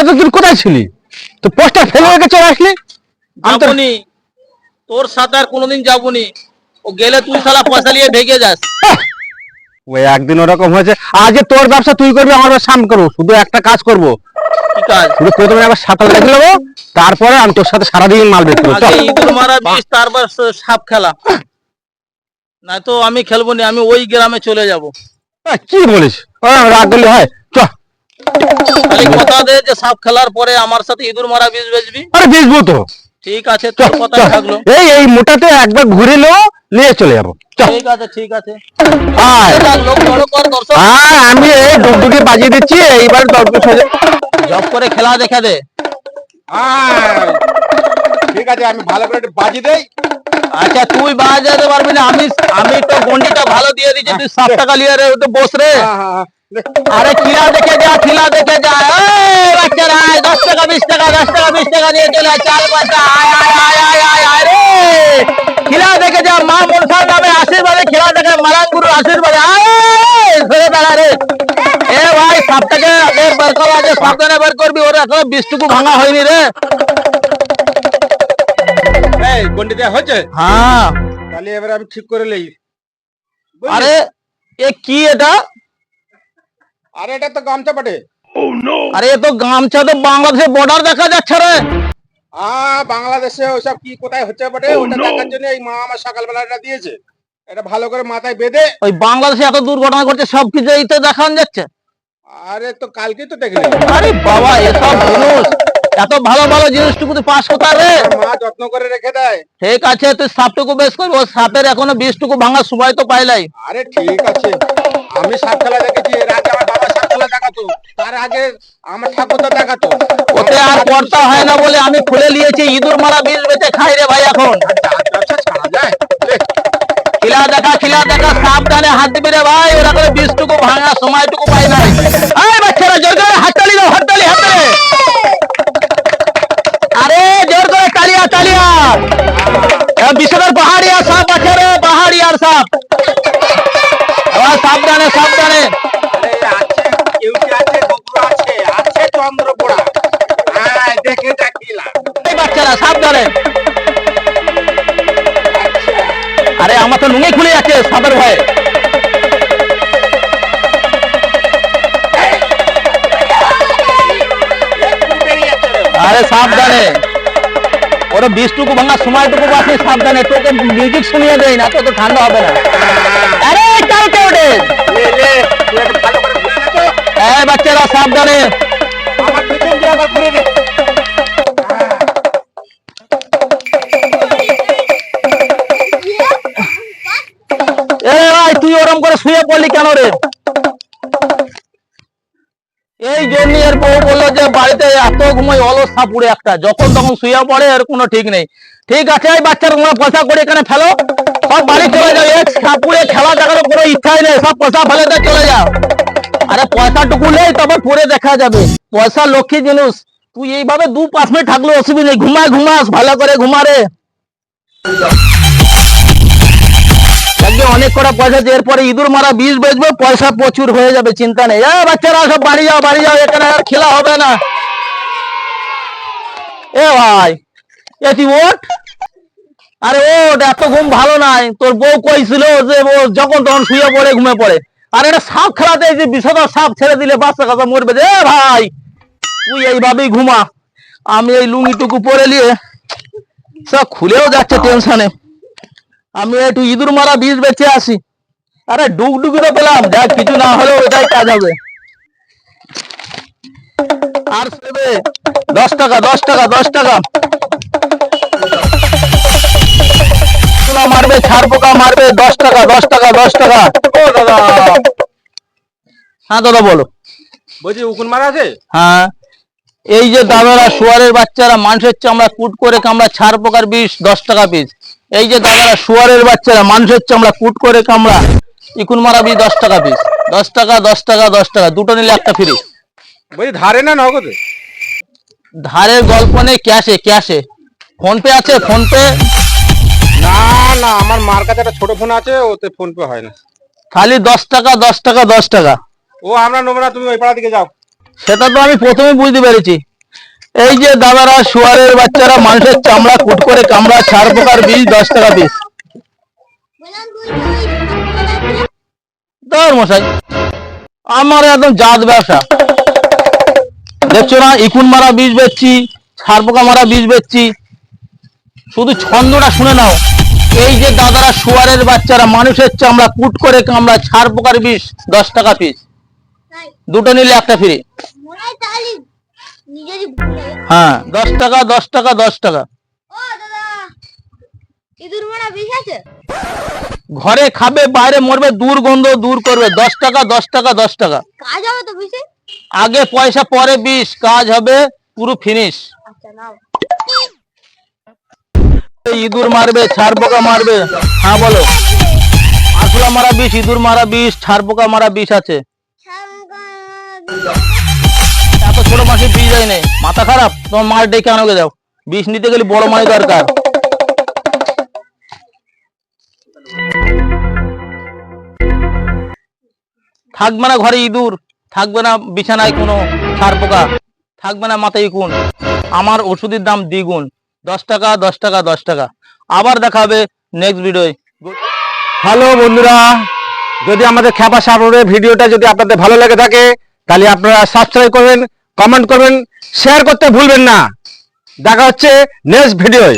তো তুই কোথায় ছিলি? তো পোস্টার ফেলে রেখে চলে আসলি। যাবনি, তোর সাথে আর কোনোদিন যাবনি। ও গেলে তুই শালা পয়সা নিয়ে ভেগে যাস। ওই একদিন ওরকম হয়েছে, আজকে তোর ব্যবসা তুই করবি, আমার ব্যবসা আমি করবো। শুধু একটা কাজ করবো, কি কাজ? শুধু প্রথমে আবার সাঁতার দেখে নেবো, তারপরে আমি তোর সাথে সারাদিন মাল বের করবো। আগে ইঁদুর মারা বিষ, তারপর সাপ খেলা। না তো আমি খেলবো না, আমি ওই গ্রামে চলে যাব। কি বলিস? রাগ করলে হয়? চ। খালি কথা দে যে সাপ খেলার পরে আমার সাথে ইঁদুর মারা বিষ বেচবি। আরে বেচবো তো। ঠিক আছে, তোর কথা থাকলো। এই মোটাতে একবার ঘুরে নিয়ে চলে যাবো। ঠিক আছে, ঠিক আছে। আয়। লোক জড়ো কর, দর্শক। আমি এই ডুগডুগি বাজিয়ে দিচ্ছি, এইবার জব করে খেলা দেখে দে। ঠিক আছে, আমি ভালো করে বাজি দেই। আচ্ছা, তুই বাজাতে পারবি না, আমি তো গন্ডিটা ভালো দিয়ে দিচ্ছি। তুই 7 টাকা নিয়ে রে, তো বস রে। আরে খিলা দেখে যা, খিলা দেখে যা। এই বাচ্চারা, 10 টাকা 20 টাকা 10 টাকা 20 টাকা নিয়ে চলে চাল বাচ্চা। আয় আয় আয় আয় আয় আয় রে, খিলা দেখে যা। মা মনসার নামে আশীর্বাদে খিলা দেখে, মারাঙ্গুরু আশীর্বাদে। আয় ঘুরে দাঁড়া রে। এ ভাই, সাপটাকে আগে বের কর, আগে সাবধানে বের করবি। ওর এখনো 20 টুকু ভাঙা হয়নি রে। এই গন্ডি দেয়া হয়েছে? হ্যাঁ। তাহলে এবারে আমি ঠিক করে লই। আরে এ কি এটা? আরে এটা তো গামছা বটে। আরে এ তো গামছা, তো বাংলাদেশের বর্ডার দেখা যাচ্ছে রে। বাংলাদেশে ওইসব কি কোথায় হচ্ছে বটে, ওটা দেখার জন্য এই মা আমার সকালবেলা এটা দিয়েছে। এটা ভালো করে মাথায় বেঁধে। ওই বাংলাদেশে এত দুর্ঘটনা ঘটছে, সবকিছু এইতে দেখানো যাচ্ছে। আরে তো কালকেই তো দেখলি। আরে বাবা, এসব জিনিস, এত ভালো ভালো জিনিসটুকু তুই পাস কোথায় রে? মা যত্ন করে রেখে দেয়। ঠিক আছে, তুই সাপটুকু বেশ করবি। ও সাপের এখনো 20 টুকু ভাঙার সময় তো পাইলাই। আরে ঠিক আছে, আমি সাপ খেলা দেখেছি, এর আগে আমার বাবা সাপ খেলা দেখাতো, তার আগে আমার ঠাকুরদা দেখাতো। ওতে আর পড়তা হয় না বলে আমি খুলে নিয়েছি। ইঁদুর মারা বিষ বেঁচে খাই রে ভাই এখন। ব্যবসা ছাড়া যায়? খিলা দেখা, সাবধানে হাত দিবি রে ভাই। ওরা করে 20 টুকু ভাঙার সময়টুকু পাই নাই। এই বাচ্চারা, জোর করে হাততালি দাও, হাততালি হাততালি। আরে জোর করে তালিয়া তালিয়া। বিশালের পাহাড়িয়ার সাপ আছে রে, পাহাড়িয়ার সাপ। সাবধানে সাবধানে। আরে আছে, কেউটি আছে, বকুর আছে, আছে চন্দ্রপোড়া। হ্যাঁ, দেখে দেখিলা। এই বাচ্চারা সাবধানে। আরে আমার তো নুঙ্গি খুলে যাচ্ছে সাপের ভয়ে। আরে সাবধানে, ওরা 20 টুকু ভাঙার সময়টুকু বাকি। সাবধানে, তোকে মিউজিক শুনিয়ে দেয় না তো ঠান্ডা হবে না। আরে কালকে ওঠে। ভালো করে ঘুরে দেখো। এই বাচ্চারা সাবধানে। আমার পিছন দিয়ে আবার ঘুরে দে। এ ভাই, তুই ওরম করে শুয়ে পড়লি কেন রে? এই জন্য এর বউ বললো যে বাড়িতে এত ঘুমাই, অলস সাপুড়ে একটা, যখন তখন শুয়ে পড়ে, এর কোনো ঠিক নেই। ঠিক আছে, এই বাচ্চারা তোমরা পয়সা করে এখানে ফেলো, সব বাড়ি চলে যাও। এক সাপুড়ে খেলা দেখার কোনো ইচ্ছাই নেই, সব পয়সা ফেলে দিয়ে চলে যাও। আরে পয়সাটুকু নেই, তবে পরে দেখা যাবে। পয়সা লক্ষ্মী জিনিস। তুই এইভাবে 2-5 মিনিট থাকলে অসুবিধা নেই। ঘুমাস ভালো করে, ঘুমারে। অনেক কটা পয়সা, এরপরে ইঁদুর মারা বিষ বেচবো, পয়সা প্রচুর হয়ে যাবে, চিন্তা নেই। বাচ্চারা সব বাড়ি যাও, বাড়ি যাও, এখানে আর খেলা হবে না। এ ভাই, তুই ওঠ। আরে ওঠ, এত ঘুম ভালো নাই। তোর বউ কইছিল যে ও যখন তখন শুয়ে পড়ে, ঘুমে পড়ে। আর এটা সাপ খেলাতে যে বিষধর সাপ ছেড়ে দিলে বাচ্চা কাচ্চা মরবে। এ ভাই, তুই এইভাবেই ঘুমা। আমি এই লুঙ্গিটুকু পরে নিয়ে সব খুলেও যাচ্ছে টেনশনে। আমি একটু ইঁদুর মারা বিষ বেঁচে আসি। আরে ডুগডুগি তো পেলাম, দেখ কিছু না হলেও এটাই কাজ হবে। আর 10 টাকা 10 টাকা 10 টাকা মারবে, ছাড় পোকা মারবে। 10 টাকা 10 টাকা 10 টাকা। ও দাদা। হ্যাঁ দাদা বলো। বলছি উকুন মারা আছে? হ্যাঁ, এই যে দাদারা, শুয়ারের বাচ্চারা, মানুষের চামড়া কুট করে কামড়া, ছাড় পোকার বিষ 10 টাকা পিস। এই যে দাদারা, শুয়ারের বাচ্চারা, মানুষের চামড়া কুট করে কামড়া, ইকুন মারা বিষ 10 টাকা পিস। 10 টাকা 10 টাকা 10 টাকা, দুটো নিলে একটা ফ্রি। বলছি ধারে না নগদে? ধারের গল্প নেই, ক্যাশে ক্যাশে। ফোন পে আছে? ফোন পে না না, আমার মার কাছে একটা ছোট ফোন আছে, ওতে ফোন পে হয় না। খালি 10 টাকা 10 টাকা 10 টাকা। ও আমরা নেবো না, তুমি ওই পাড়া দিকে যাও। সেটা তো আমি প্রথমে বুঝতে পেরেছি, এই যে দাদারা শুয়ারের বাচ্চারা মানুষের চামড়া কুট করে কামড়া ছাড় পোকার বিষ 10 টাকা পিস। ধর মশাই, আমার একদম জাত ব্যবসা। দেখছো না, ইকুন মারা বিষ বেচছি, ছাড় পোকা মারা বিষ বেচছি। শুধু ছন্দটা শুনে নাও। এই যে দাদারা শুয়ারের বাচ্চারা মানুষের চামড়া কুট করে কামড়া ছাড় পোকার বিষ 10 টাকা পিস, দুটো নিলে একটা ফ্রি। হ্যাঁ, 10 টাকা 10 টাকা 10 টাকা। ঘরে খাবে বাইরে মরবে, দুর্গন্ধ দূর করবে। 10 টাকা 10 টাকা 10 টাকা। কাজ হবে তো বেশি? আগে পয়সা পরে বিষ, কাজ হবে পুরো ফিনিশ। আচ্ছা নাও। ইঁদুর মারবে, ছাড় পোকা মারবে। হ্যাঁ বলো। আরশোলা মারা বিষ, ইঁদুর মারা বিষ, ছাড় পোকা মারা বিষ আছে। এত ছোট মাসে বিষ দেয় নেই, মাথা খারাপ? তোমার মাছ ডেকে আনোগে যাও, বিষ নিতে গেলে বড় মাছ দরকার। থাকবে না ঘরে ইঁদুর, থাকবে না বিছানায় কোনো ছাড় পোকা, থাকবে না মাথায় ইকুন। আমার ওষুধের দাম দ্বিগুণ। 10 টাকা 10 টাকা 10 টাকা। আবার দেখাবে নেক্সট ভিডিওয়। হ্যালো বন্ধুরা, যদি আমাদের খ্যাপা সাগরের ভিডিওটা যদি আপনাদের ভালো লেগে থাকে তাহলে আপনারা সাবস্ক্রাইব করবেন, কমেন্ট করবেন, শেয়ার করতে ভুলবেন না। দেখা হচ্ছে নেক্সট ভিডিওয়।